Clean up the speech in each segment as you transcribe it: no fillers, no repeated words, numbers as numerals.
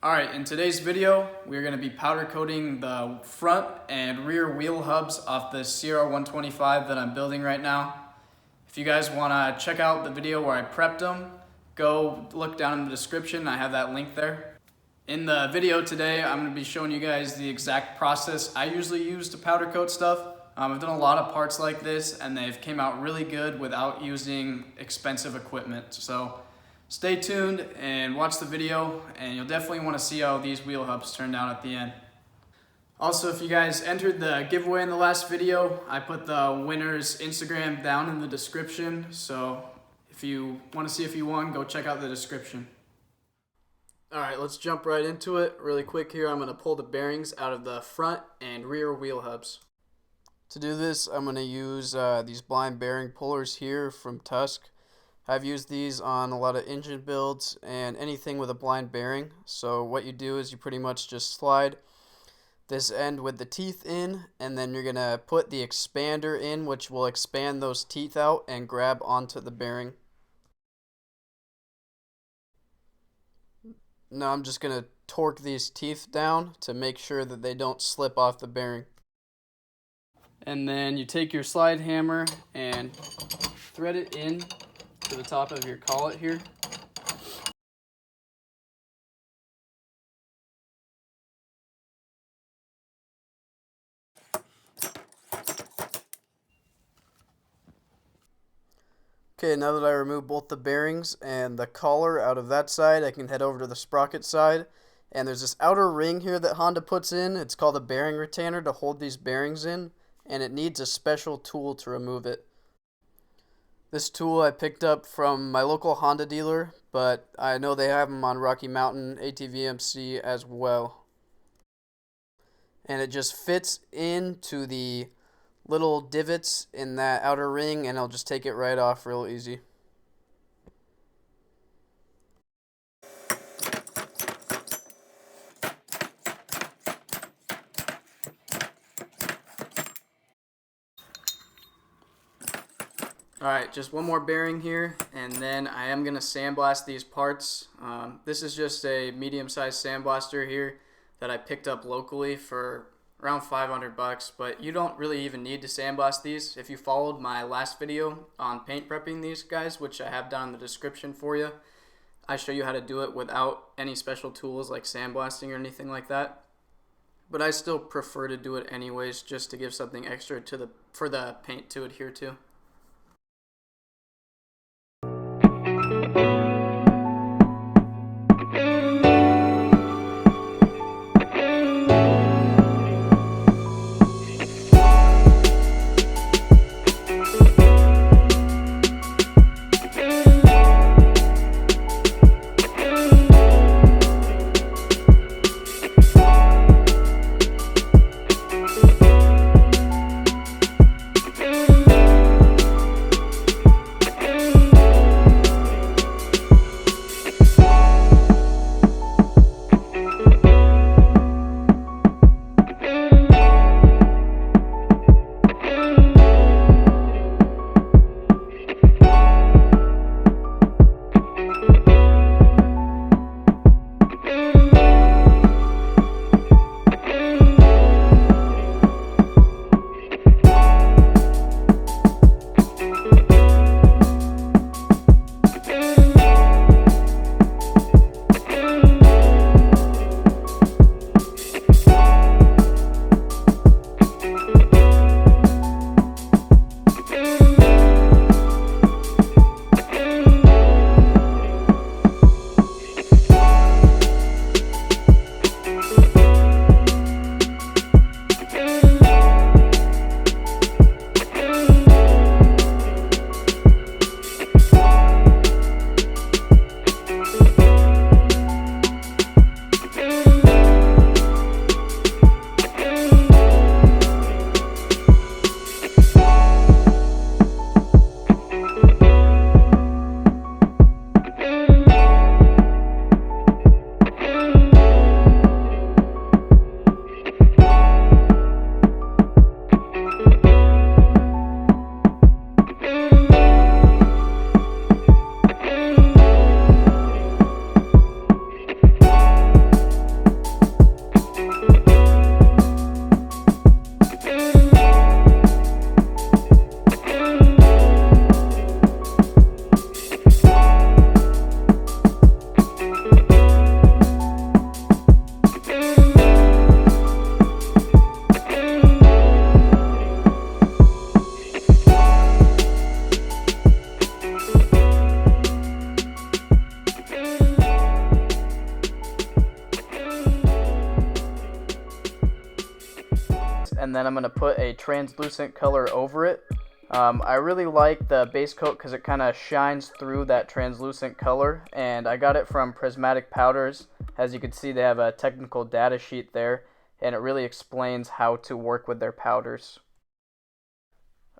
Alright, in today's video, we're going to be powder coating the front and rear wheel hubs off the CR125 that I'm building right now. If you guys want to check out the video where I prepped them, go look down in the description. I have that link there. In the video today, I'm going to be showing you guys the exact process I usually use to powder coat stuff. I've done a lot of parts like this and they've came out really good without using expensive equipment. So stay tuned and watch the video, and you'll definitely want to see how these wheel hubs turned out at the end. Also, if you guys entered the giveaway in the last video, I put the winner's Instagram down in the description. So if you want to see if you won, go check out the description. Alright, let's jump right into it. Really quick here, I'm going to pull the bearings out of the front and rear wheel hubs. To do this, I'm going to use these blind bearing pullers here from Tusk. I've used these on a lot of engine builds and anything with a blind bearing. So what you do is you pretty much just slide this end with the teeth in, and then you're going to put the expander in, which will expand those teeth out and grab onto the bearing. Now I'm just going to torque these teeth down to make sure that they don't slip off the bearing. And then you take your slide hammer and thread it in to the top of your collet here. Okay, now that I remove both the bearings and the collar out of that side, I can head over to the sprocket side. And there's this outer ring here that Honda puts in. It's called a bearing retainer to hold these bearings in, and it needs a special tool to remove it. This tool I picked up from my local Honda dealer, but I know they have them on Rocky Mountain ATVMC as well. And it just fits into the little divots in that outer ring, and I'll just take it right off real easy. Alright, just one more bearing here, and then I am going to sandblast these parts. This is just a medium-sized sandblaster here that I picked up locally for around 500 bucks, but you don't really even need to sandblast these. If you followed my last video on paint prepping these guys, which I have down in the description for you, I show you how to do it without any special tools like sandblasting or anything like that. But I still prefer to do it anyways, just to give something extra to for the paint to adhere to. and then I'm going to put a translucent color over it. I really like the base coat because it kind of shines through that translucent color, and I got it from Prismatic Powders. As you can see, they have a technical data sheet there, and it really explains how to work with their powders.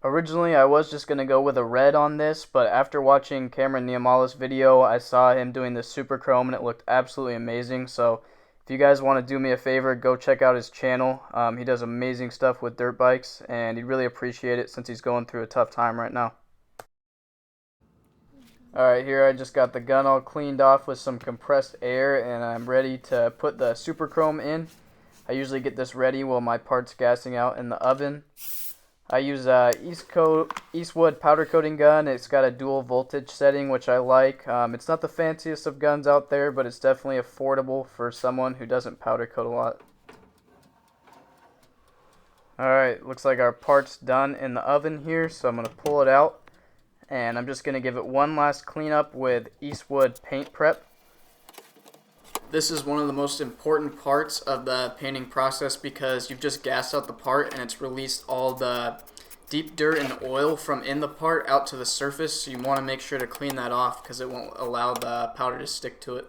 Originally, I was just going to go with a red on this, but after watching Cameron Niamala's video, I saw him doing the super chrome, and it looked absolutely amazing. So if you guys want to do me a favor, go check out his channel. He does amazing stuff with dirt bikes, and he'd really appreciate it since he's going through a tough time right now. Alright, here I just got the gun all cleaned off with some compressed air, and I'm ready to put the super chrome in. I usually get this ready while my part's gassing out in the oven. I use a Eastwood powder coating gun. It's got a dual voltage setting, which I like. It's not the fanciest of guns out there, but it's definitely affordable for someone who doesn't powder coat a lot. Alright, looks like our part's done in the oven here, so I'm going to pull it out. And I'm just going to give it one last cleanup with Eastwood paint prep. This is one of the most important parts of the painting process because you've just gassed out the part and it's released all the deep dirt and oil from in the part out to the surface. So you want to make sure to clean that off because it won't allow the powder to stick to it.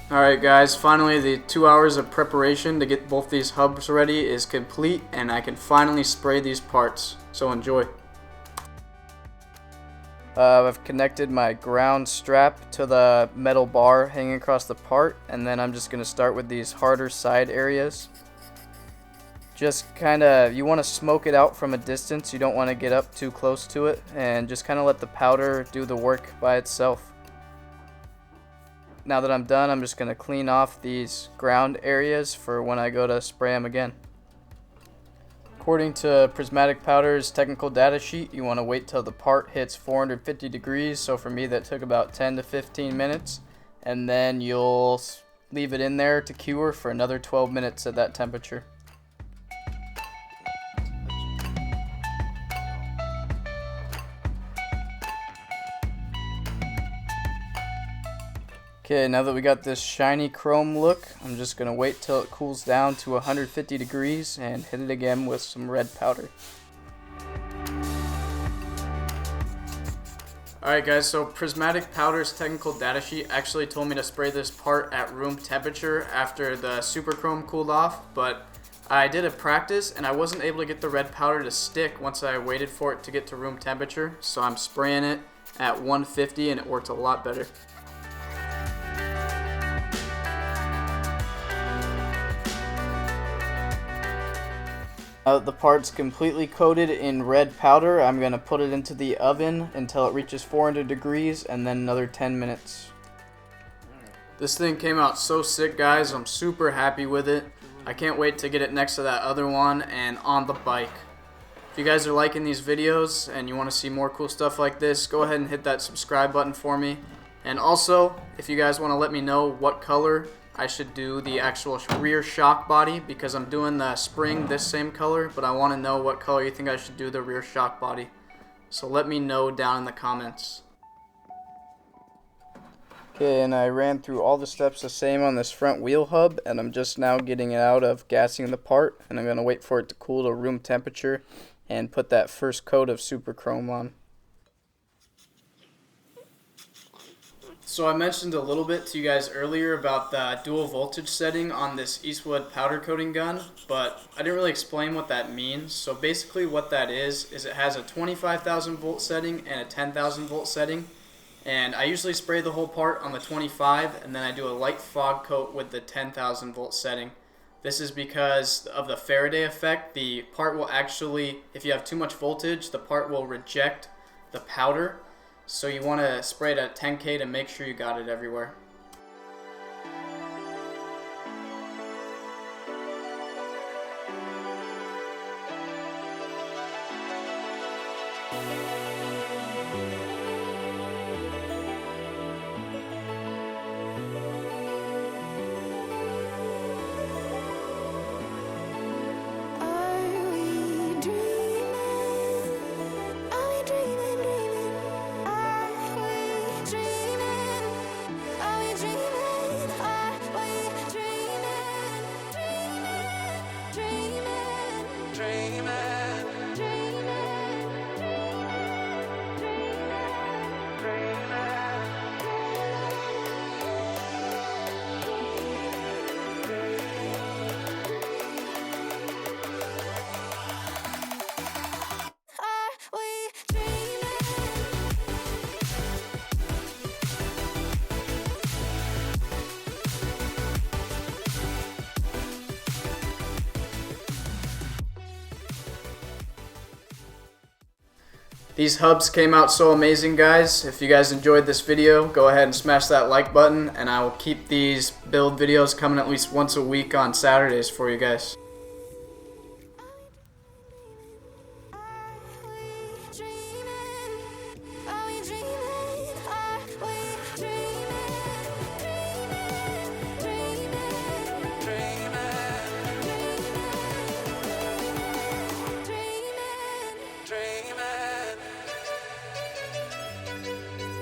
Alright guys, finally the 2 hours of preparation to get both these hubs ready is complete, and I can finally spray these parts, so enjoy. I've connected my ground strap to the metal bar hanging across the part, and then I'm just going to start with these harder side areas. Just kind of, you want to smoke it out from a distance, you don't want to get up too close to it, and just kind of let the powder do the work by itself. Now that I'm done, I'm just going to clean off these ground areas for when I go to spray them again. According to Prismatic Powder's technical data sheet, you want to wait till the part hits 450 degrees, so for me that took about 10 to 15 minutes, and then you'll leave it in there to cure for another 12 minutes at that temperature. Okay, now that we got this shiny chrome look, I'm just going to wait till it cools down to 150 degrees and hit it again with some red powder. Alright guys, so Prismatic Powder's technical data sheet actually told me to spray this part at room temperature after the super chrome cooled off, but I did a practice and I wasn't able to get the red powder to stick once I waited for it to get to room temperature, so I'm spraying it at 150 and it worked a lot better. Now that the part's completely coated in red powder, I'm going to put it into the oven until it reaches 400 degrees and then another 10 minutes. This thing came out so sick guys, I'm super happy with it. I can't wait to get it next to that other one and on the bike. If you guys are liking these videos and you want to see more cool stuff like this, go ahead and hit that subscribe button for me. And also, if you guys want to let me know what color I should do the actual rear shock body, because I'm doing the spring this same color, but I want to know what color you think I should do the rear shock body. So let me know down in the comments. Okay, and I ran through all the steps the same on this front wheel hub, and I'm just now getting it out of gassing the part, and I'm going to wait for it to cool to room temperature and put that first coat of super chrome on. So I mentioned a little bit to you guys earlier about the dual voltage setting on this Eastwood powder coating gun, but I didn't really explain what that means. So basically what that is it has a 25,000 volt setting and a 10,000 volt setting. And I usually spray the whole part on the 25, and then I do a light fog coat with the 10,000 volt setting. This is because of the Faraday effect. The part will actually, if you have too much voltage, the part will reject the powder. So you want to spray it at 10K to make sure you got it everywhere. These hubs came out so amazing, guys. If you guys enjoyed this video, go ahead and smash that like button, and I will keep these build videos coming at least once a week on Saturdays for you guys.